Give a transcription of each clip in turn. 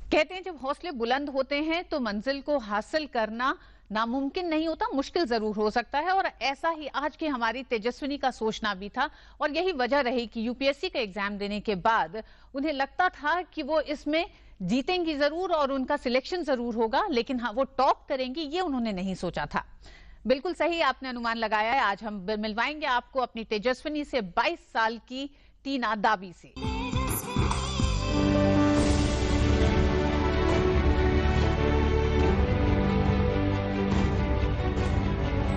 कहते हैं जब हौसले बुलंद होते हैं तो मंजिल को हासिल करना नामुमकिन नहीं होता, मुश्किल जरूर हो सकता है। और ऐसा ही आज की हमारी तेजस्विनी का सोचना भी था और यही वजह रही कि यूपीएससी का एग्जाम देने के बाद उन्हें लगता था कि वो इसमें जीतेंगी जरूर और उनका सिलेक्शन जरूर होगा, लेकिन हाँ वो टॉप करेंगी ये उन्होंने नहीं सोचा था। बिल्कुल सही आपने अनुमान लगाया है। आज हम मिलवाएंगे आपको अपनी तेजस्विनी से 22 साल की टीना दाबी से।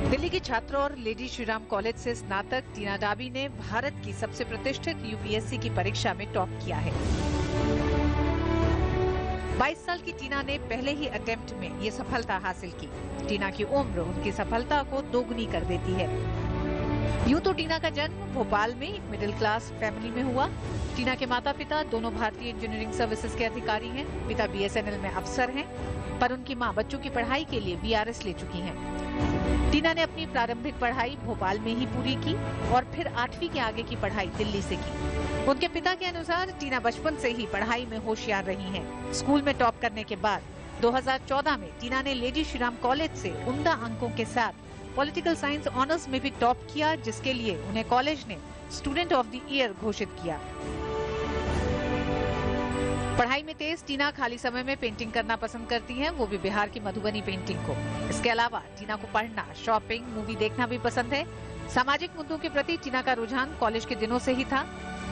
दिल्ली की छात्र और लेडी श्रीराम कॉलेज से स्नातक टीना दाबी ने भारत की सबसे प्रतिष्ठित यूपीएससी की परीक्षा में टॉप किया है। 22 साल की टीना ने पहले ही अटेम्प्ट में ये सफलता हासिल की। टीना की उम्र उनकी सफलता को दोगुनी कर देती है। यूं तो टीना का जन्म भोपाल में एक मिडिल क्लास फैमिली में हुआ। टीना के माता पिता दोनों भारतीय इंजीनियरिंग सर्विसेज के अधिकारी हैं। पिता बीएसएनएल में अफसर हैं, पर उनकी मां बच्चों की पढ़ाई के लिए बीआरएस ले चुकी हैं। टीना ने अपनी प्रारंभिक पढ़ाई भोपाल में ही पूरी की और फिर 8वीं के आगे की पढ़ाई दिल्ली से की। उनके पिता के अनुसार टीना बचपन से ही पढ़ाई में होशियार रही हैं। स्कूल में टॉप करने के बाद 2014 में टीना ने लेडी श्रीराम कॉलेज से उम्दा अंकों के साथ पॉलिटिकल साइंस ऑनर्स में भी टॉप किया, जिसके लिए उन्हें कॉलेज ने स्टूडेंट ऑफ द ईयर घोषित किया। पढ़ाई में तेज टीना खाली समय में पेंटिंग करना पसंद करती हैं, वो भी बिहार की मधुबनी पेंटिंग को। इसके अलावा टीना को पढ़ना, शॉपिंग, मूवी देखना भी पसंद है। सामाजिक मुद्दों के प्रति टीना का रुझान कॉलेज के दिनों से ही था।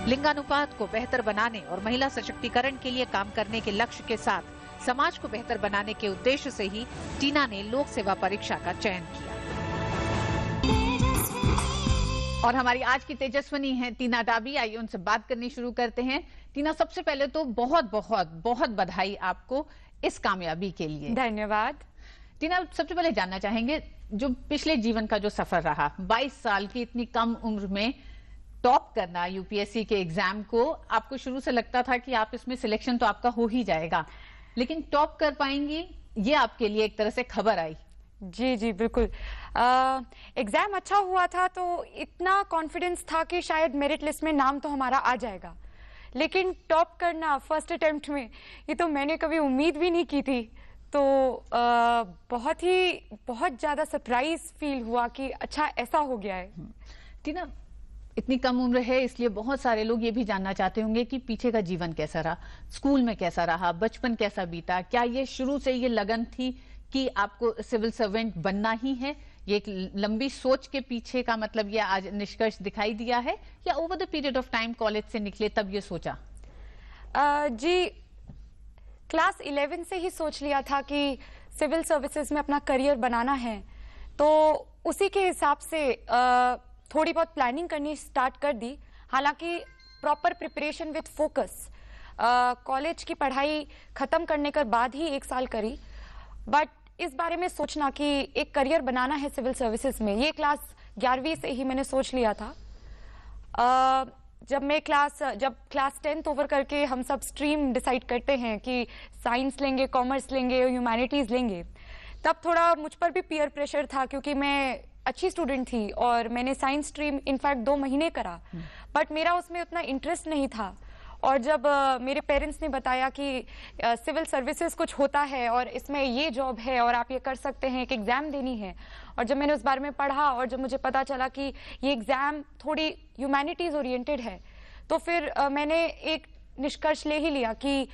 लिंगानुपात को बेहतर बनाने और महिला सशक्तिकरण के लिए काम करने के लक्ष्य के साथ समाज को बेहतर बनाने के उद्देश्य से ही टीना ने लोक सेवा परीक्षा का चयन किया। और हमारी आज की तेजस्विनी है टीना दाबी। आइए उनसे बात करनी शुरू करते हैं। टीना, सबसे पहले तो बहुत बहुत बहुत बधाई आपको इस कामयाबी के लिए। धन्यवाद। टीना, सबसे पहले जानना चाहेंगे जो पिछले जीवन का जो सफर रहा, 22 साल की इतनी कम उम्र में टॉप करना यूपीएससी के एग्जाम को, आपको शुरू से लगता था कि आप इसमें सिलेक्शन तो आपका हो ही जाएगा, लेकिन टॉप कर पाएंगी ये आपके लिए एक तरह से खबर आई? जी जी बिल्कुल। एग्जाम अच्छा हुआ था तो इतना कॉन्फिडेंस था कि शायद मेरिट लिस्ट में नाम तो हमारा आ जाएगा, लेकिन टॉप करना फर्स्ट अटेम्प्ट में ये तो मैंने कभी उम्मीद भी नहीं की थी। तो बहुत ज्यादा सरप्राइज फील हुआ कि अच्छा ऐसा हो गया है। टीना, इतनी कम उम्र है इसलिए बहुत सारे लोग ये भी जानना चाहते होंगे कि पीछे का जीवन कैसा रहा, स्कूल में कैसा रहा, बचपन कैसा बीता। क्या ये शुरू से ये लगन थी कि आपको सिविल सर्वेंट बनना ही है? ये एक लंबी सोच के पीछे का मतलब ये आज निष्कर्ष दिखाई दिया है, या over the period of time college से निकले तब ये सोचा? जी, क्लास 11 से ही सोच लिया था कि सिविल सर्विसेज में अपना करियर बनाना है, तो उसी के हिसाब से थोड़ी बहुत प्लानिंग करनी स्टार्ट कर दी। हालांकि proper preparation with focus college की पढ़ाई खत्म करने के बाद ही 1 साल करी, बट इस बारे में सोचना कि एक करियर बनाना है सिविल सर्विसेज में, ये क्लास 11वीं से ही मैंने सोच लिया था। जब क्लास 10th ओवर करके हम सब स्ट्रीम डिसाइड करते हैं कि साइंस लेंगे, कॉमर्स लेंगे, ह्यूमैनिटीज लेंगे, तब थोड़ा मुझ पर भी पीयर प्रेशर था क्योंकि मैं अच्छी स्टूडेंट थी और मैंने साइंस स्ट्रीम इनफैक्ट 2 महीने करा, बट मेरा उसमें उतना इंटरेस्ट नहीं था। और जब मेरे पेरेंट्स ने बताया कि सिविल सर्विसेज कुछ होता है और इसमें ये जॉब है और आप ये कर सकते हैं, एक एग्जाम देनी है, और जब मैंने उस बारे में पढ़ा और जब मुझे पता चला कि ये एग्जाम थोड़ी ह्यूमैनिटीज ओरिएंटेड है, तो फिर मैंने एक निष्कर्ष ले ही लिया कि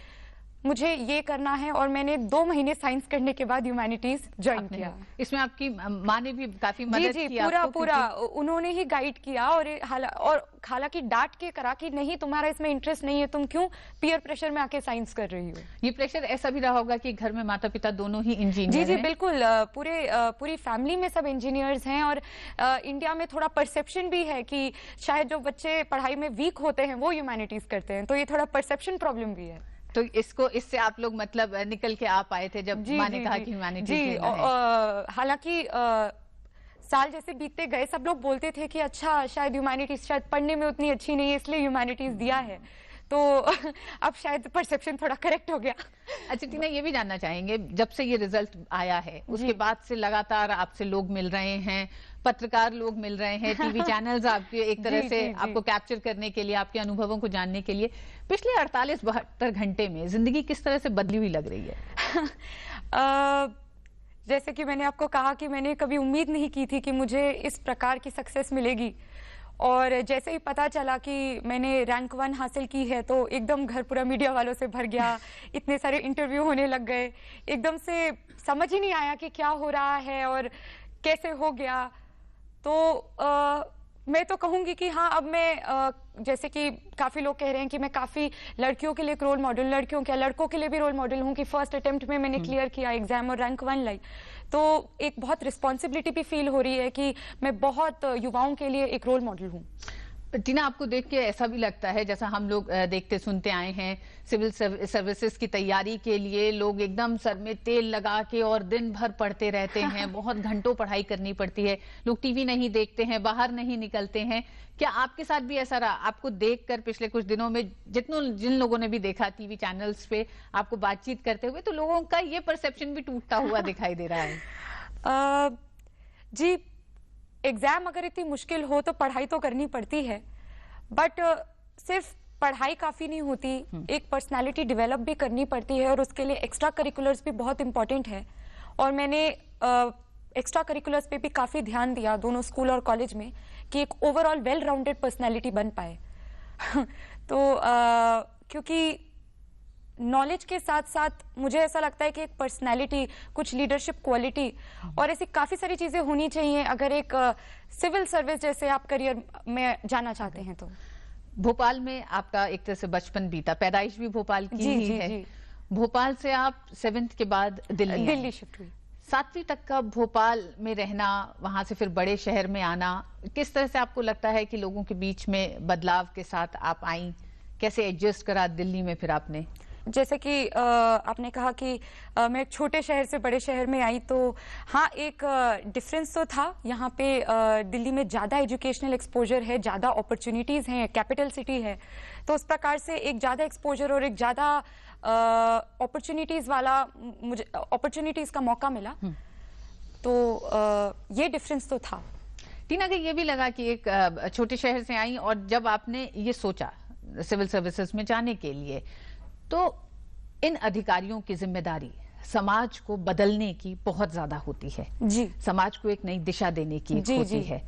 मुझे ये करना है, और मैंने 2 महीने साइंस करने के बाद ह्यूमैनिटीज ज्वाइन किया। इसमें आपकी माँ ने भी काफी मदद की? पूरा उन्होंने ही गाइड किया, और हालांकि डांट के करा कि नहीं तुम्हारा इसमें इंटरेस्ट नहीं है, तुम क्यों पीयर प्रेशर में आके साइंस कर रही हो। ये प्रेशर ऐसा भी रहा होगा कि घर में माता पिता दोनों ही इंजीनियर? जी बिल्कुल, पूरी फैमिली में सब इंजीनियर्स हैं, और इंडिया में थोड़ा परसेप्शन भी है कि शायद जो बच्चे पढ़ाई में वीक होते हैं वो ह्यूमैनिटीज करते हैं, तो ये थोड़ा परसेप्शन प्रॉब्लम भी है। तो इससे आप लोग मतलब निकल के आ पाए थे जब माँ ने कहा कि ह्यूमैनिटीज लेना है। हालांकि साल जैसे बीतते गए सब लोग बोलते थे कि अच्छा शायद ह्यूमैनिटीज शायद पढ़ने में उतनी अच्छी नहीं है इसलिए ह्यूमैनिटीज दिया है, तो अब शायद परसेप्शन थोड़ा करेक्ट हो गया। अच्छा टीना, ये भी जानना चाहेंगे, जब से ये रिजल्ट आया है उसके बाद से लगातार आपसे लोग मिल रहे हैं, पत्रकार लोग मिल रहे हैं, टीवी चैनल्स आपके एक तरह से आपको कैप्चर करने के लिए, आपके अनुभवों को जानने के लिए, पिछले 48-72 घंटे में जिंदगी किस तरह से बदली हुई लग रही है? जैसे कि मैंने आपको कहा कि मैंने कभी उम्मीद नहीं की थी कि मुझे इस प्रकार की सक्सेस मिलेगी, और जैसे ही पता चला कि मैंने रैंक 1 हासिल की है तो एकदम घर पूरा मीडिया वालों से भर गया, इतने सारे इंटरव्यू होने लग गए, एकदम से समझ ही नहीं आया कि क्या हो रहा है और कैसे हो गया। तो मैं तो कहूंगी कि हाँ, अब मैं जैसे कि काफी लोग कह रहे हैं कि मैं काफी लड़कियों के लिए एक रोल मॉडल, लड़कियों क्या लड़कों के लिए भी रोल मॉडल हूँ कि फर्स्ट अटेम्प्ट में मैंने क्लियर किया एग्जाम और रैंक 1 लाई, तो एक बहुत रिस्पॉन्सिबिलिटी भी फील हो रही है कि मैं बहुत युवाओं के लिए एक रोल मॉडल हूँ। टीना, आपको देख के ऐसा भी लगता है, जैसा हम लोग देखते सुनते आए हैं, सिविल सर्विसेज की तैयारी के लिए लोग एकदम सर में तेल लगा के और दिन भर पढ़ते रहते हैं, बहुत घंटों पढ़ाई करनी पड़ती है, लोग टीवी नहीं देखते हैं, बाहर नहीं निकलते हैं, क्या आपके साथ भी ऐसा रहा? आपको देखकर पिछले कुछ दिनों में जिन लोगों ने भी देखा टीवी चैनल्स पे आपको बातचीत करते हुए, तो लोगों का ये परसेप्शन भी टूटता हुआ दिखाई दे रहा है। जी, एग्जाम अगर इतनी मुश्किल हो तो पढ़ाई तो करनी पड़ती है, बट सिर्फ पढ़ाई काफी नहीं होती, एक पर्सनालिटी डेवलप भी करनी पड़ती है और उसके लिए एक्स्ट्रा करिकुलर्स भी बहुत इंपॉर्टेंट है। और मैंने एक्स्ट्रा करिकुलर्स पे भी काफी ध्यान दिया दोनों स्कूल और कॉलेज में कि एक ओवरऑल वेल राउंडेड पर्सनालिटी बन पाए। तो क्योंकि नॉलेज के साथ साथ मुझे ऐसा लगता है कि एक पर्सनैलिटी, कुछ लीडरशिप क्वालिटी और ऐसी काफी सारी चीजें होनी चाहिए अगर एक सिविल सर्विस जैसे आप करियर में जाना चाहते हैं। तो भोपाल में आपका एक तरह से बचपन बीता, पैदाइश भी भोपाल की ही है। जी। भोपाल से आप 7th के बाद दिल्ली शिफ्ट हुई। 7वीं तक का भोपाल में रहना, वहां से फिर बड़े शहर में आना, किस तरह से आपको लगता है कि लोगों के बीच में बदलाव के साथ आप आई, कैसे एडजस्ट करा दिल्ली में फिर आपने? जैसे कि आपने कहा कि मैं एक छोटे शहर से बड़े शहर में आई, तो हाँ, एक डिफरेंस तो था। यहाँ पे दिल्ली में ज़्यादा एजुकेशनल एक्सपोजर है, ज़्यादा अपॉर्चुनिटीज़ हैं, कैपिटल सिटी है, तो उस प्रकार से एक ज़्यादा एक्सपोजर और एक ज़्यादा अपॉर्चुनिटीज़ वाला मुझे अपॉर्चुनिटीज़ का मौका मिला, तो ये डिफरेंस तो था। टीना, का ये भी लगा कि एक छोटे शहर से आई और जब आपने ये सोचा सिविल सर्विसेज में जाने के लिए, तो इन अधिकारियों की जिम्मेदारी समाज को बदलने की बहुत ज्यादा होती है। जी। समाज को एक नई दिशा देने की होती है।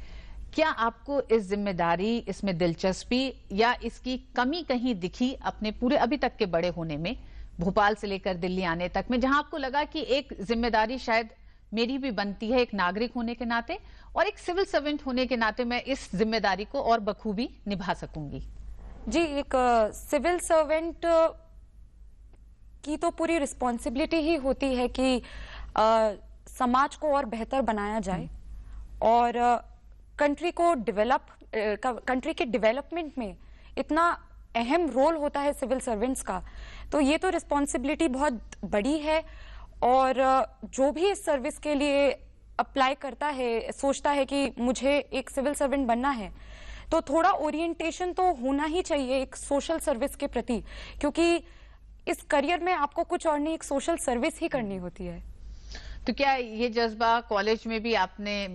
क्या आपको इस जिम्मेदारी, इसमें दिलचस्पी या इसकी कमी कहीं दिखी अपने पूरे अभी तक के बड़े होने में, भोपाल से लेकर दिल्ली आने तक में, जहां आपको लगा कि एक जिम्मेदारी शायद मेरी भी बनती है एक नागरिक होने के नाते और एक सिविल सर्वेंट होने के नाते मैं इस जिम्मेदारी को और बखूबी निभा सकूंगी? जी, एक सिविल सर्वेंट की तो पूरी रिस्पॉन्सिबिलिटी ही होती है कि समाज को और बेहतर बनाया जाए और कंट्री के डेवलपमेंट में इतना अहम रोल होता है सिविल सर्वेंट्स का, तो ये तो रिस्पॉन्सिबिलिटी बहुत बड़ी है। और जो भी इस सर्विस के लिए अप्लाई करता है, सोचता है कि मुझे एक सिविल सर्वेंट बनना है, तो थोड़ा ओरिएंटेशन तो होना ही चाहिए एक सोशल सर्विस के प्रति, क्योंकि इस करियर में आपको कुछ और नहीं, एक सोशल सर्विस ही करनी होती है। तो क्या ये जज्बा कॉलेज में भी आपने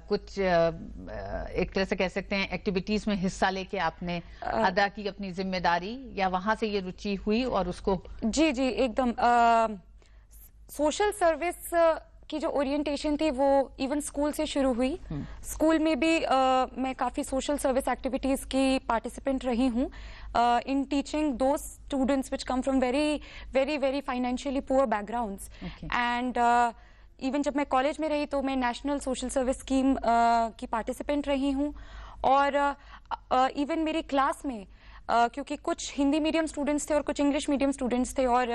कुछ एक तरह से कह सकते हैं एक्टिविटीज में हिस्सा लेके आपने अदा की अपनी जिम्मेदारी, या वहां से ये रुचि हुई और उसको? जी जी, एकदम सोशल सर्विस की जो ओरिएंटेशन थी वो इवन स्कूल से शुरू हुई। स्कूल में भी मैं काफी सोशल सर्विस एक्टिविटीज की पार्टिसिपेंट रही हूँ in teaching those students which come from very financially poor backgrounds. And even जब मैं कॉलेज में रही तो मैं नेशनल सोशल सर्विस स्कीम की पार्टिसिपेंट रही हूँ, और इवन मेरी क्लास में क्योंकि कुछ हिंदी मीडियम स्टूडेंट्स थे और कुछ इंग्लिश मीडियम स्टूडेंट्स थे, और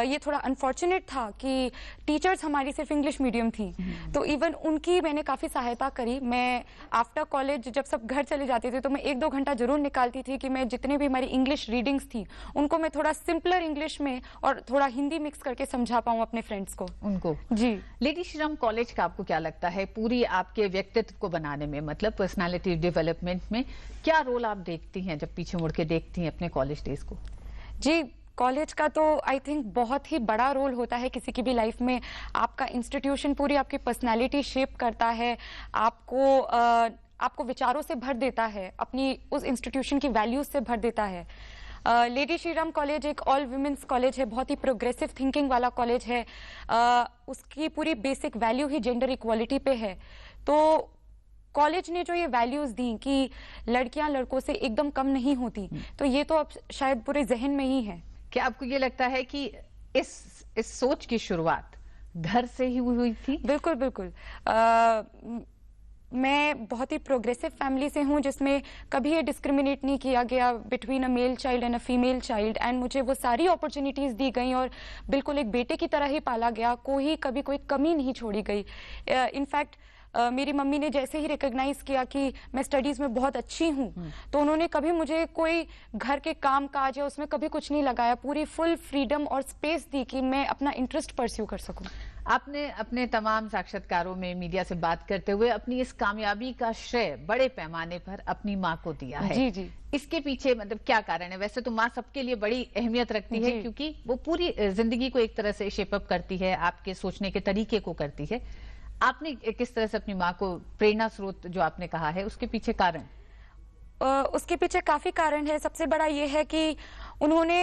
ये थोड़ा अनफॉर्चुनेट था कि टीचर्स हमारी सिर्फ इंग्लिश मीडियम थी। तो इवन उनकी मैंने काफ़ी सहायता करी। मैं आफ्टर कॉलेज जब सब घर चले जाते थे तो मैं 1-2 घंटा जरूर निकालती थी कि मैं जितने भी हमारी इंग्लिश रीडिंग्स थी उनको मैं थोड़ा सिंपलर इंग्लिश में और थोड़ा हिंदी मिक्स करके समझा पाऊँ अपने फ्रेंड्स को। उनको जी। लेडी श्री राम कॉलेज का आपको क्या लगता है पूरी आपके व्यक्तित्व को बनाने में, मतलब पर्सनालिटी डेवलपमेंट में क्या रोल आप देखती हैं जब पीछे मुड़ के देखती हैं अपने कॉलेज डेज को? जी, कॉलेज का तो आई थिंक बहुत ही बड़ा रोल होता है किसी की भी लाइफ में। आपका इंस्टीट्यूशन पूरी आपकी पर्सनालिटी शेप करता है, आपको विचारों से भर देता है, अपनी उस इंस्टीट्यूशन की वैल्यूज से भर देता है। लेडी श्री राम कॉलेज एक ऑल वुमेन्स कॉलेज है, बहुत ही प्रोग्रेसिव थिंकिंग वाला कॉलेज है। उसकी पूरी बेसिक वैल्यू ही जेंडर इक्वालिटी पे है। तो कॉलेज ने जो ये वैल्यूज दी कि लड़कियां लड़कों से एकदम कम नहीं होती, तो ये तो अब शायद पूरे जहन में ही है। क्या आपको ये लगता है कि इस सोच की शुरुआत घर से ही हुई थी? बिल्कुल बिल्कुल। मैं बहुत ही प्रोग्रेसिव फैमिली से हूँ जिसमें कभी ये डिस्क्रिमिनेट नहीं किया गया between a male child and a female child, and मुझे वो सारी अपॉर्चुनिटीज दी गई और बिल्कुल एक बेटे की तरह ही पाला गया। कभी कोई कमी नहीं छोड़ी गई। इनफैक्ट मेरी मम्मी ने जैसे ही रिकॉग्नाइज किया कि मैं स्टडीज में बहुत अच्छी हूँ, तो उन्होंने कभी मुझे कोई घर के काम काज या उसमें कभी कुछ नहीं लगाया। पूरी फुल फ्रीडम और स्पेस दी कि मैं अपना इंटरेस्ट परस्यू कर सकूं। आपने अपने तमाम साक्षात्कारों में मीडिया से बात करते हुए अपनी इस कामयाबी का श्रेय बड़े पैमाने पर अपनी माँ को दिया है। जी जी। इसके पीछे मतलब क्या कारण है? वैसे तो माँ सबके लिए बड़ी अहमियत रखती है क्योंकि वो पूरी जिंदगी को एक तरह से शेपअप करती है, आपके सोचने के तरीके को करती है। आपने किस तरह से अपनी माँ को प्रेरणा स्रोत जो आपने कहा है उसके पीछे कारण? उसके पीछे काफी कारण है। सबसे बड़ा ये है कि उन्होंने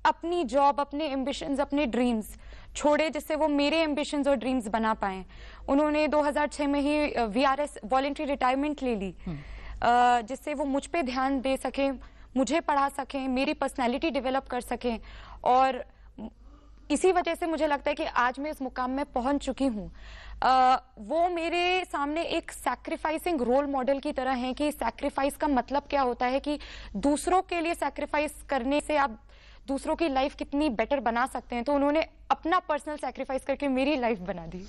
अपनी जॉब, अपने एम्बिशंस, अपने ड्रीम्स छोड़े जिससे वो मेरे एम्बिशंस और ड्रीम्स बना पाए। उन्होंने 2006 में ही VRS वॉलंटरी रिटायरमेंट ले ली, जिससे वो मुझ पे ध्यान दे सके, मुझे पढ़ा सकें, मेरी पर्सनैलिटी डेवलप कर सकें। और इसी वजह से मुझे लगता है कि आज मैं इस मुकाम में पहुंच चुकी हूँ। वो मेरे सामने एक सैक्रिफाइसिंग रोल मॉडल की तरह है कि सैक्रिफाइस का मतलब क्या होता है, कि दूसरों के लिए सैक्रिफाइस करने से आप दूसरों की लाइफ कितनी बेटर बना सकते हैं। तो उन्होंने अपना पर्सनल सैक्रिफाइस करके मेरी लाइफ बना दी।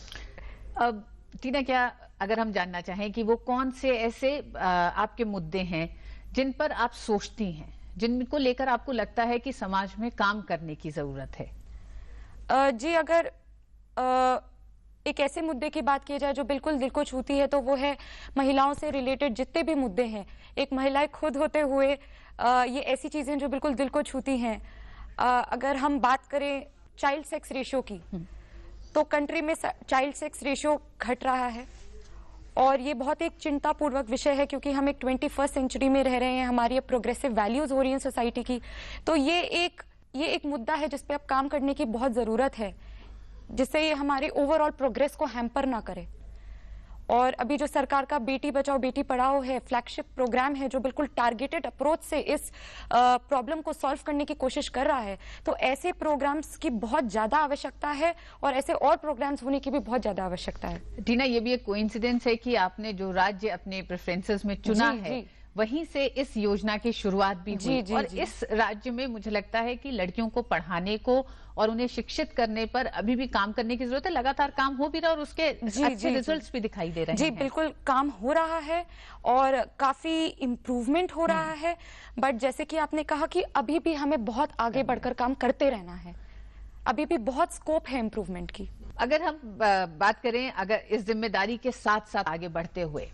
अब टीना, क्या अगर हम जानना चाहें कि वो कौन से ऐसे आपके मुद्दे हैं जिन पर आप सोचती हैं, जिनको लेकर आपको लगता है कि समाज में काम करने की जरूरत है? जी, अगर एक ऐसे मुद्दे की बात की जाए जो बिल्कुल दिल को छूती है, तो वो है महिलाओं से रिलेटेड जितने भी मुद्दे हैं। एक महिलाएं खुद होते हुए ये ऐसी चीजें जो बिल्कुल दिल को छूती हैं। अगर हम बात करें चाइल्ड सेक्स रेशियो की, तो कंट्री में चाइल्ड सेक्स रेशियो घट रहा है और ये बहुत एक चिंतापूर्वक विषय है क्योंकि हम एक 21st सेंचुरी में रह रहे हैं। हमारी अब प्रोग्रेसिव वैल्यूज हो रही हैं सोसाइटी की। तो ये एक मुद्दा है जिस पे अब काम करने की बहुत जरूरत है, जिससे ये हमारी ओवरऑल प्रोग्रेस को हैम्पर ना करे। और अभी जो सरकार का बेटी बचाओ बेटी पढ़ाओ है, फ्लैगशिप प्रोग्राम है, जो बिल्कुल टारगेटेड अप्रोच से इस प्रॉब्लम को सॉल्व करने की कोशिश कर रहा है। तो ऐसे प्रोग्राम्स की बहुत ज्यादा आवश्यकता है और ऐसे और प्रोग्राम्स होने की भी बहुत ज्यादा आवश्यकता है। टीना, ये भी एक कोइंसिडेंस है कि आपने जो राज्य अपने प्रेफरेंसेस में चुना है, वहीं से इस योजना की शुरुआत भी हुई। और इस राज्य में मुझे लगता है कि लड़कियों को पढ़ाने को और उन्हें शिक्षित करने पर अभी भी काम करने की जरूरत है। लगातार काम हो भी रहा है और उसके अच्छे रिजल्ट्स भी दिखाई दे रहे हैं। जी, बिल्कुल काम हो रहा है और काफी इम्प्रूवमेंट हो रहा है। बट जैसे कि आपने कहा कि अभी भी हमें बहुत आगे बढ़कर काम करते रहना है, अभी भी बहुत स्कोप है इम्प्रूवमेंट की। अगर हम बात करें, अगर इस जिम्मेदारी के साथ साथ आगे बढ़ते हुए,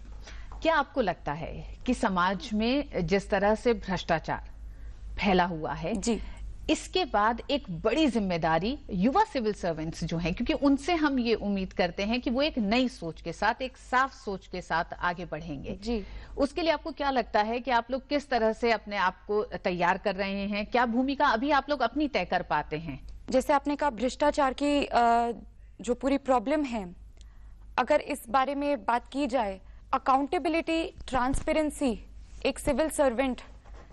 क्या आपको लगता है कि समाज में जिस तरह से भ्रष्टाचार फैला हुआ है, जी, इसके बाद एक बड़ी जिम्मेदारी युवा सिविल सर्वेंट्स जो हैं, क्योंकि उनसे हम ये उम्मीद करते हैं कि वो एक नई सोच के साथ, एक साफ सोच के साथ आगे बढ़ेंगे, जी, उसके लिए आपको क्या लगता है कि आप लोग किस तरह से अपने आप को तैयार कर रहे हैं? क्या भूमिका अभी आप लोग अपनी तय कर पाते हैं? जैसे आपने कहा, भ्रष्टाचार की जो पूरी प्रॉब्लम है, अगर इस बारे में बात की जाए, अकाउंटेबिलिटी, ट्रांसपेरेंसी एक सिविल सर्वेंट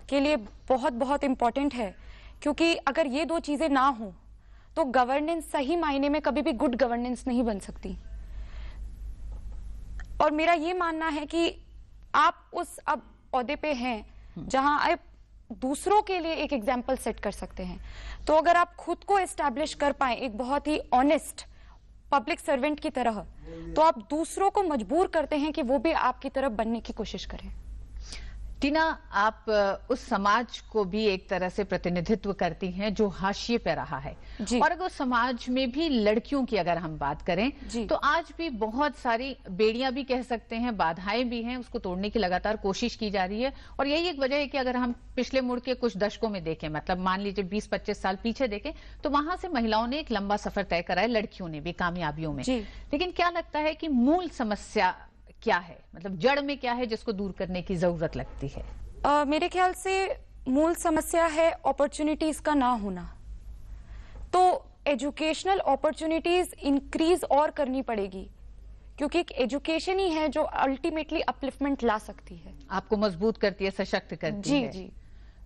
के लिए बहुत बहुत इंपॉर्टेंट है, क्योंकि अगर ये दो चीजें ना हो तो गवर्नेंस सही मायने में कभी भी गुड गवर्नेंस नहीं बन सकती। और मेरा ये मानना है कि आप उस अब ओहदे पे हैं जहां आप दूसरों के लिए एक एग्जाम्पल सेट कर सकते हैं। तो अगर आप खुद को एस्टैब्लिश कर पाए एक बहुत ही ऑनेस्ट पब्लिक सर्वेंट की तरह, तो आप दूसरों को मजबूर करते हैं कि वो भी आपकी तरफ बनने की कोशिश करें। टीना, आप उस समाज को भी एक तरह से प्रतिनिधित्व करती हैं जो हाशिए पे रहा है, और अगर उस समाज में भी लड़कियों की अगर हम बात करें तो आज भी बहुत सारी बेड़ियां भी कह सकते हैं, बाधाएं भी हैं, उसको तोड़ने की लगातार कोशिश की जा रही है। और यही एक वजह है कि अगर हम पिछले मुड़ के कुछ दशकों में देखें, मतलब मान लीजिए 20-25 साल पीछे देखें, तो वहां से महिलाओं ने एक लंबा सफर तय करा है, लड़कियों ने भी कामयाबियों में। लेकिन क्या लगता है कि मूल समस्या क्या है, मतलब जड़ में क्या है जिसको दूर करने की जरूरत लगती है? मेरे ख्याल से मूल समस्या है अपॉर्चुनिटीज का ना होना। तो एजुकेशनल अपॉर्चुनिटीज इंक्रीज और करनी पड़ेगी, क्योंकि एजुकेशन ही है जो अल्टीमेटली अपलिफ्टमेंट ला सकती है, आपको मजबूत करती है, सशक्त करती है। जी।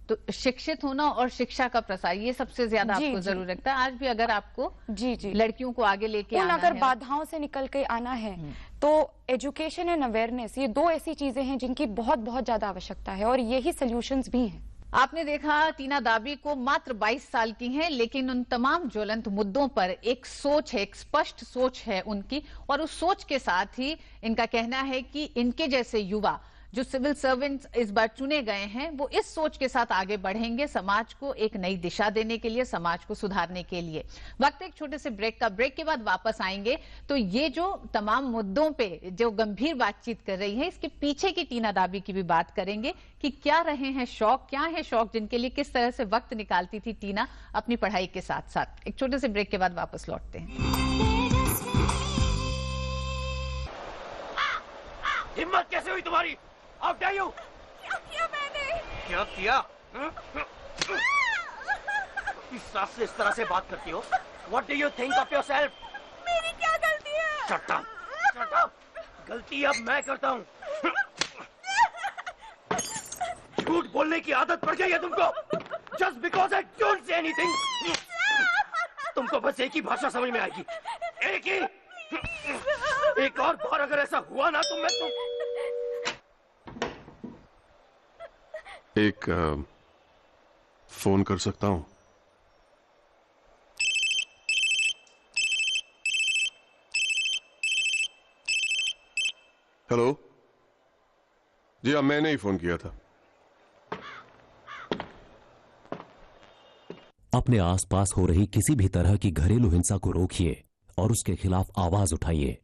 तो शिक्षित होना और शिक्षा का प्रसार, ये सबसे ज्यादा आपको जरूरत लगता है। आज भी अगर आपको लड़कियों को आगे लेके आना अगर बाधाओं से निकल के आना है, तो एजुकेशन एंड अवेयरनेस, ये दो ऐसी चीजें हैं जिनकी बहुत बहुत ज्यादा आवश्यकता है, और यही सॉल्यूशंस भी हैं। आपने देखा टीना दाबी को मात्र 22 साल की हैं, लेकिन उन तमाम ज्वलंत मुद्दों पर एक सोच है, एक स्पष्ट सोच है उनकी, और उस सोच के साथ ही इनका कहना है कि इनके जैसे युवा जो सिविल सर्वेंट्स इस बार चुने गए हैं, वो इस सोच के साथ आगे बढ़ेंगे, समाज को एक नई दिशा देने के लिए, समाज को सुधारने के लिए। वक्त एक छोटे से ब्रेक का, ब्रेक के बाद वापस आएंगे तो ये जो तमाम मुद्दों पे जो गंभीर बातचीत कर रही है, इसके पीछे की टीना दाबी की भी बात करेंगे कि क्या रहे हैं शौक, क्या है शौक जिनके लिए किस तरह से वक्त निकालती थी टीना अपनी पढ़ाई के साथ साथ। एक छोटे से ब्रेक के बाद वापस लौटते हैं। हिम्मत कैसे हुई तुम्हारी? How dare you? क्या किया मैंने? क्या किया? किस सास से इस तरह से बात करती हो? What do you think of yourself? मेरी क्या गलती है? Shut up! Shut up! गलती अब मैं करता हूँ। झूठ बोलने की आदत पड़ गई है तुमको। Just because I don't say anything. तुमको बस एक ही भाषा समझ में आएगी, एक ही। एक और बार अगर ऐसा हुआ ना तो मैं तुम एक फोन कर सकता हूं? हेलो जी, हाँ मैंने ही फोन किया था। अपने आसपास हो रही किसी भी तरह की घरेलू हिंसा को रोकिए और उसके खिलाफ आवाज उठाइए।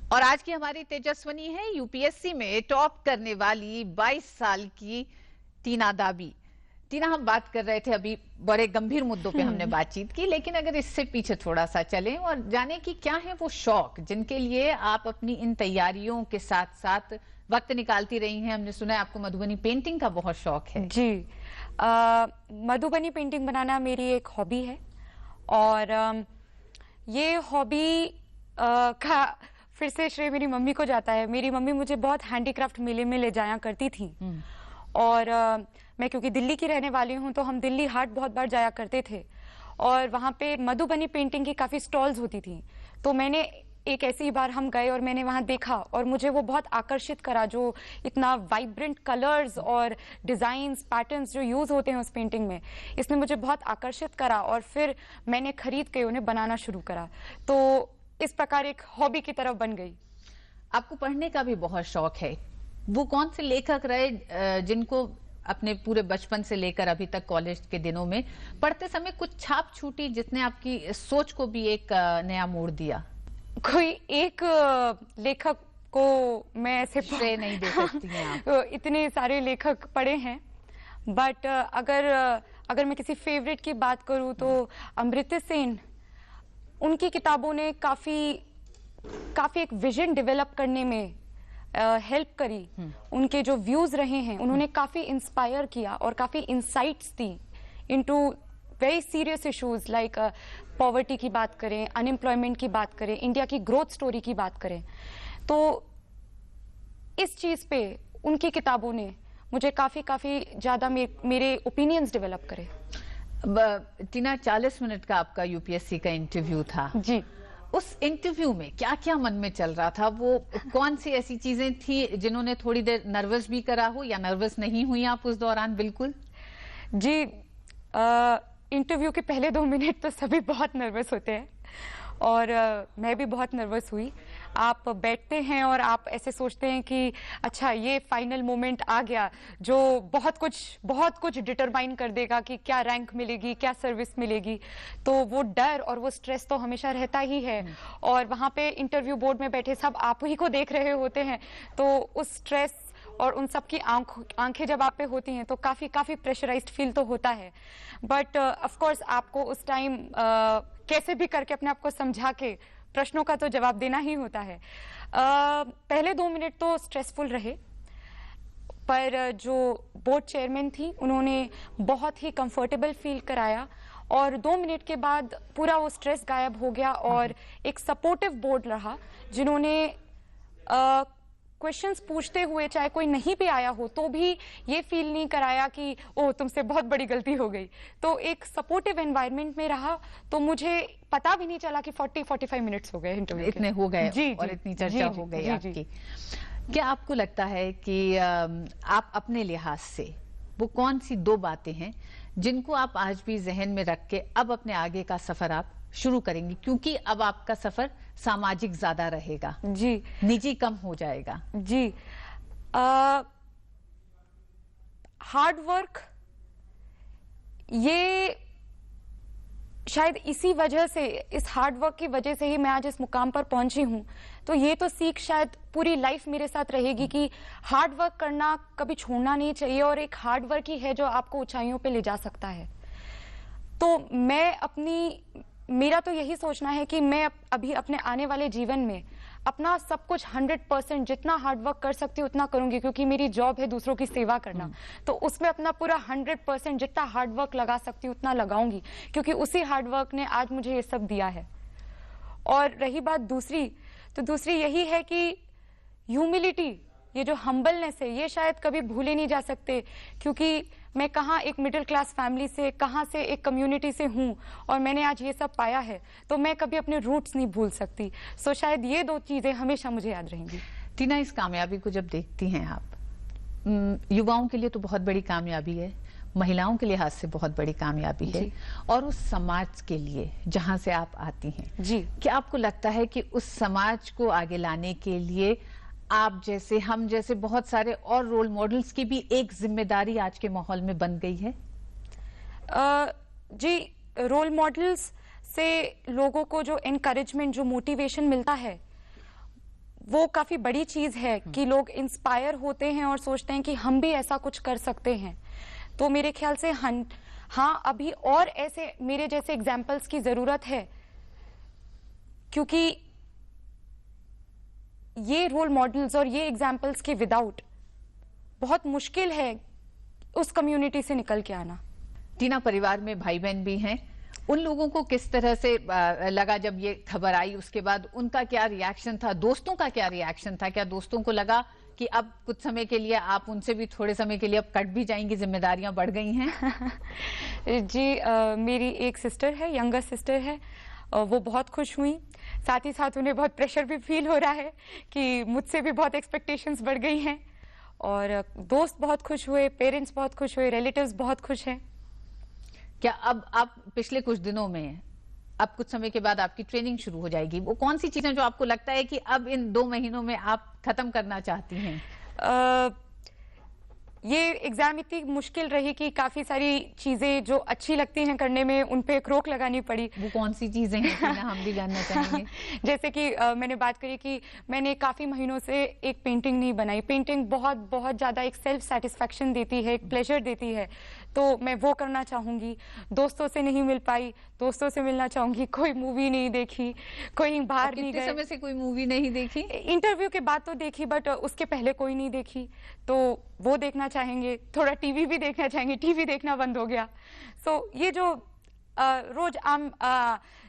और आज की हमारी तेजस्विनी है यूपीएससी में टॉप करने वाली 22 साल की टीना दाबी। टीना, हम बात कर रहे थे अभी, बड़े गंभीर मुद्दों पे हमने बातचीत की, लेकिन अगर इससे पीछे थोड़ा सा चलें और जाने कि क्या है वो शौक जिनके लिए आप अपनी इन तैयारियों के साथ साथ वक्त निकालती रही हैं। हमने सुना है आपको मधुबनी पेंटिंग का बहुत शौक है। जी, मधुबनी पेंटिंग बनाना मेरी एक हॉबी है, और ये हॉबी का फिर से श्रेय मेरी मम्मी को जाता है। मेरी मम्मी मुझे बहुत हैंडीक्राफ्ट मेले में ले जाया करती थी, और मैं क्योंकि दिल्ली की रहने वाली हूँ तो हम दिल्ली हाट बहुत बार जाया करते थे, और वहाँ पे मधुबनी पेंटिंग की काफ़ी स्टॉल्स होती थी। तो मैंने एक ऐसी बार हम गए और मैंने वहाँ देखा और मुझे वो बहुत आकर्षित करा, जो इतना वाइब्रेंट कलर्स और डिज़ाइंस पैटर्न्स जो यूज़ होते हैं उस पेंटिंग में, इसने मुझे बहुत आकर्षित करा और फिर मैंने खरीद के उन्हें बनाना शुरू करा। तो इस प्रकार एक हॉबी की तरफ बन गई। आपको पढ़ने का भी बहुत शौक है, वो कौन से लेखक रहे जिनको अपने पूरे बचपन से लेकर अभी तक कॉलेज के दिनों में पढ़ते समय कुछ छाप छूटी जिसने आपकी सोच को भी एक नया मोड़ दिया? कोई एक लेखक को मैं ऐसे श्रेय नहीं दे सकती हैं आप। इतने सारे लेखक पढ़े हैं, बट अगर मैं किसी फेवरेट की बात करूं तो अमृता सेन, उनकी किताबों ने काफी एक विजन डेवलप करने में हेल्प करी। उनके जो व्यूज रहे हैं उन्होंने काफी इंस्पायर किया और काफी इंसाइट्स दी into very serious issues like poverty की बात करें, अनएम्प्लॉयमेंट की बात करें, इंडिया की ग्रोथ स्टोरी की बात करें, तो इस चीज पे उनकी किताबों ने मुझे काफी ज्यादा मेरे ओपिनियंस डेवलप करे। टीना, 40 मिनट का आपका यूपीएससी का इंटरव्यू था जी। उस इंटरव्यू में क्या क्या मन में चल रहा था? वो कौन सी ऐसी चीजें थी जिन्होंने थोड़ी देर नर्वस भी करा हो, या नर्वस नहीं हुई आप उस दौरान? बिल्कुल जी। इंटरव्यू के पहले 2 मिनट तो सभी बहुत नर्वस होते हैं, और मैं भी बहुत नर्वस हुई। आप बैठते हैं और आप ऐसे सोचते हैं कि अच्छा ये फाइनल मोमेंट आ गया जो बहुत कुछ डिटरमाइन कर देगा कि क्या रैंक मिलेगी, क्या सर्विस मिलेगी। तो वो डर और वो स्ट्रेस तो हमेशा रहता ही है, और वहाँ पे इंटरव्यू बोर्ड में बैठे सब आप ही को देख रहे होते हैं, तो उस स्ट्रेस और उन सब की आंखें जब आप पे होती हैं तो काफी प्रेशराइज्ड फील तो होता है। बट ऑफ कोर्स आपको उस टाइम कैसे भी करके अपने आप को समझा के प्रश्नों का तो जवाब देना ही होता है। पहले 2 मिनट तो स्ट्रेसफुल रहे, पर जो बोर्ड चेयरमैन थी उन्होंने बहुत ही कंफर्टेबल फील कराया, और 2 मिनट के बाद पूरा वो स्ट्रेस गायब हो गया, और एक सपोर्टिव बोर्ड रहा जिन्होंने क्वेश्चंस पूछते हुए चाहे कोई नहीं भी आया हो तो भी ये फील नहीं कराया कि ओह तुमसे बहुत बड़ी गलती हो गई। तो एक सपोर्टिव एनवायरनमेंट में रहा, तो मुझे पता भी नहीं चला कि 40-45 मिनट्स हो गए इंटरव्यू इतने हो गए जी, और इतनी चर्चा हो गई आपकी। क्या आपको लगता है कि आप अपने लिहाज से वो कौन सी 2 बातें हैं जिनको आप आज भी जहन में रख के अब अपने आगे का सफर आप शुरू करेंगी, क्योंकि अब आपका सफर सामाजिक ज्यादा रहेगा जी, निजी कम हो जाएगा? जी। हार्ड वर्क, ये शायद इसी वजह से, इस हार्ड वर्क की वजह से ही मैं आज इस मुकाम पर पहुंची हूं। तो ये तो सीख शायद पूरी लाइफ मेरे साथ रहेगी कि हार्ड वर्क करना कभी छोड़ना नहीं चाहिए, और एक हार्ड वर्क ही है जो आपको ऊंचाइयों पे ले जा सकता है। तो मेरा तो यही सोचना है कि मैं अभी अपने आने वाले जीवन में अपना सब कुछ 100% जितना हार्ड वर्क कर सकती हूँ उतना करूंगी, क्योंकि मेरी जॉब है दूसरों की सेवा करना। तो उसमें अपना पूरा 100% जितना हार्ड वर्क लगा सकती हूँ उतना लगाऊंगी, क्योंकि उसी हार्ड वर्क ने आज मुझे ये सब दिया है। और रही बात दूसरी, तो दूसरी यही है कि ह्यूमिलिटी, ये जो हम्बलनेस है, ये शायद कभी भूले नहीं जा सकते, क्योंकि मैं कहाँ एक मिडिल क्लास फैमिली से, कहाँ से एक कम्युनिटी से हूँ, और मैंने आज ये सब पाया है, तो मैं कभी अपने रूट्स नहीं भूल सकती। सो शायद ये 2 चीजें हमेशा मुझे याद रहेंगी। टीना, इस कामयाबी को जब देखती हैं आप, युवाओं के लिए तो बहुत बड़ी कामयाबी है, महिलाओं के लिहाज से बहुत बड़ी कामयाबी है, और उस समाज के लिए जहां से आप आती हैं जी, क्या आपको लगता है कि उस समाज को आगे लाने के लिए आप जैसे, हम जैसे बहुत सारे और रोल मॉडल्स की भी एक जिम्मेदारी आज के माहौल में बन गई है? जी, रोल मॉडल्स से लोगों को जो एनकरेजमेंट, जो मोटिवेशन मिलता है, वो काफी बड़ी चीज है कि लोग इंस्पायर होते हैं और सोचते हैं कि हम भी ऐसा कुछ कर सकते हैं। तो मेरे ख्याल से हाँ, अभी और ऐसे मेरे जैसे एग्जाम्पल्स की जरूरत है, क्योंकि ये रोल मॉडल्स और ये एग्जाम्पल्स के विदाउट बहुत मुश्किल है उस कम्युनिटी से निकल के आना। टीना, परिवार में भाई बहन भी हैं, उन लोगों को किस तरह से लगा जब ये खबर आई? उसके बाद उनका क्या रिएक्शन था? दोस्तों का क्या रिएक्शन था? क्या दोस्तों को लगा कि अब कुछ समय के लिए आप उनसे भी थोड़े समय के लिए अब कट भी जाएंगी, जिम्मेदारियां बढ़ गई हैं? जी, मेरी एक सिस्टर है, यंगर सिस्टर है, वो बहुत खुश हुई। साथ ही साथ उन्हें बहुत प्रेशर भी फील हो रहा है कि मुझसे भी बहुत एक्सपेक्टेशंस बढ़ गई हैं, और दोस्त बहुत खुश हुए, पेरेंट्स बहुत खुश हुए, रिलेटिव्स बहुत खुश हैं। क्या अब आप पिछले कुछ दिनों में, अब कुछ समय के बाद आपकी ट्रेनिंग शुरू हो जाएगी, वो कौन सी चीजें जो आपको लगता है कि अब इन 2 महीनों में आप खत्म करना चाहती हैं? ये एग्जाम इतनी मुश्किल रही कि काफी सारी चीजें जो अच्छी लगती हैं करने में, उन पे एक रोक लगानी पड़ी। वो कौन सी चीजें हैं हम भी जानना चाहेंगे। जैसे कि मैंने बात करी कि मैंने काफी महीनों से एक पेंटिंग नहीं बनाई। पेंटिंग बहुत बहुत ज्यादा एक सेल्फ सेटिस्फेक्शन देती है, एक प्लेजर देती है, तो मैं वो करना चाहूँगी। दोस्तों से नहीं मिल पाई, दोस्तों से मिलना चाहूँगी। कोई मूवी नहीं देखी, कोई बाहर नहीं गए। समय से कोई मूवी नहीं देखी? इंटरव्यू के बाद तो देखी, बट उसके पहले कोई नहीं देखी, तो वो देखना चाहेंगे। थोड़ा टीवी भी देखना चाहेंगे, टीवी देखना बंद हो गया। सो ये जो रोज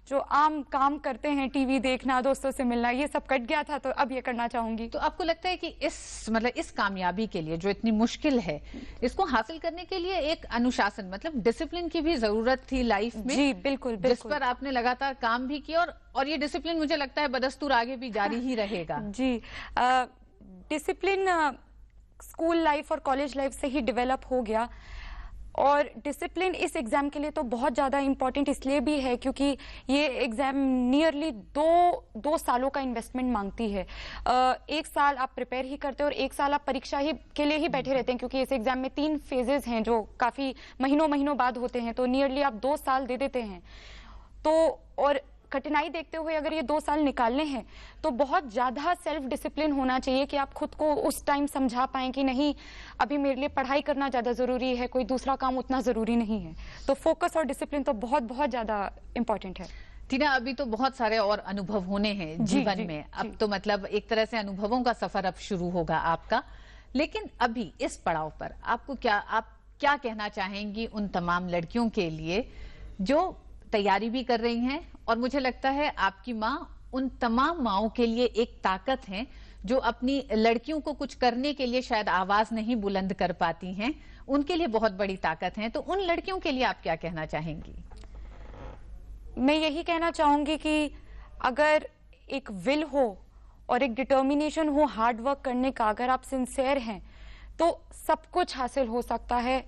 जो आम काम करते हैं, टीवी देखना, दोस्तों से मिलना, ये सब कट गया था, तो अब ये करना चाहूंगी। तो आपको लगता है कि इस कामयाबी के लिए जो इतनी मुश्किल है, इसको हासिल करने के लिए एक अनुशासन मतलब डिसिप्लिन की भी जरूरत थी लाइफ में? जी बिल्कुल, बिल्कुल। जिस पर आपने लगातार काम भी किया और ये डिसिप्लिन मुझे लगता है बदस्तूर आगे भी जारी ही रहेगा। जी, डिसिप्लिन स्कूल लाइफ और कॉलेज लाइफ से ही डेवलप हो गया। और डिसिप्लिन इस एग्जाम के लिए तो बहुत ज़्यादा इम्पोर्टेंट इसलिए भी है क्योंकि ये एग्जाम नियरली दो सालों का इन्वेस्टमेंट मांगती है। एक साल आप प्रिपेयर ही करते हैं और एक साल आप परीक्षा ही के लिए ही बैठे रहते हैं, क्योंकि इस एग्जाम में 3 फेजेस हैं जो काफ़ी महीनों बाद होते हैं, तो नियरली आप 2 साल दे देते हैं। तो और कठिनाई देखते हुए अगर ये 2 साल निकालने हैं तो बहुत ज्यादा सेल्फ डिसिप्लिन होना चाहिए कि आप खुद को उस टाइम समझा पाएं कि नहीं, अभी मेरे लिए पढ़ाई करना ज्यादा जरूरी है, कोई दूसरा काम उतना जरूरी नहीं है। तो फोकस और डिसिप्लिन तो बहुत ज्यादा इंपॉर्टेंट है। टीना, अभी तो बहुत सारे और अनुभव होने हैं जीवन में। अब तो मतलब एक तरह से अनुभवों का सफर अब शुरू होगा आपका, लेकिन अभी इस पड़ाव पर आप क्या कहना चाहेंगी उन तमाम लड़कियों के लिए जो तैयारी भी कर रही हैं? और मुझे लगता है आपकी माँ उन तमाम माँओं के लिए एक ताकत है जो अपनी लड़कियों को कुछ करने के लिए शायद आवाज नहीं बुलंद कर पाती हैं, उनके लिए बहुत बड़ी ताकत है। तो उन लड़कियों के लिए आप क्या कहना चाहेंगी? मैं यही कहना चाहूंगी कि अगर एक विल हो और एक डिटर्मिनेशन हो हार्ड वर्क करने का, अगर आप सिंसियर हैं तो सब कुछ हासिल हो सकता है।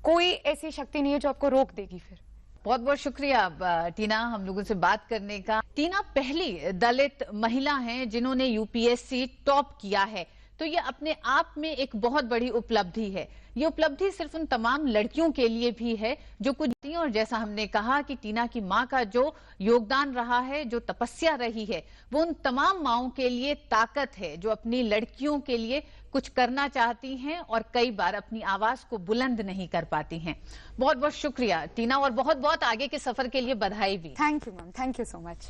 कोई ऐसी शक्ति नहीं है जो आपको रोक देगी। फिर बहुत बहुत शुक्रिया टीना हम लोगों से बात करने का। टीना पहली दलित महिला हैं जिन्होंने यूपीएससी टॉप किया है, तो ये अपने आप में एक बहुत बड़ी उपलब्धि है। ये उपलब्धि सिर्फ उन तमाम लड़कियों के लिए भी है जो कुछ, और जैसा हमने कहा कि टीना की माँ का जो योगदान रहा है, जो तपस्या रही है, वो उन तमाम माँओं के लिए ताकत है जो अपनी लड़कियों के लिए कुछ करना चाहती हैं और कई बार अपनी आवाज को बुलंद नहीं कर पाती हैं। बहुत बहुत शुक्रिया टीना, और बहुत बहुत आगे के सफर के लिए बधाई भी। Thank you ma'am, thank you so much.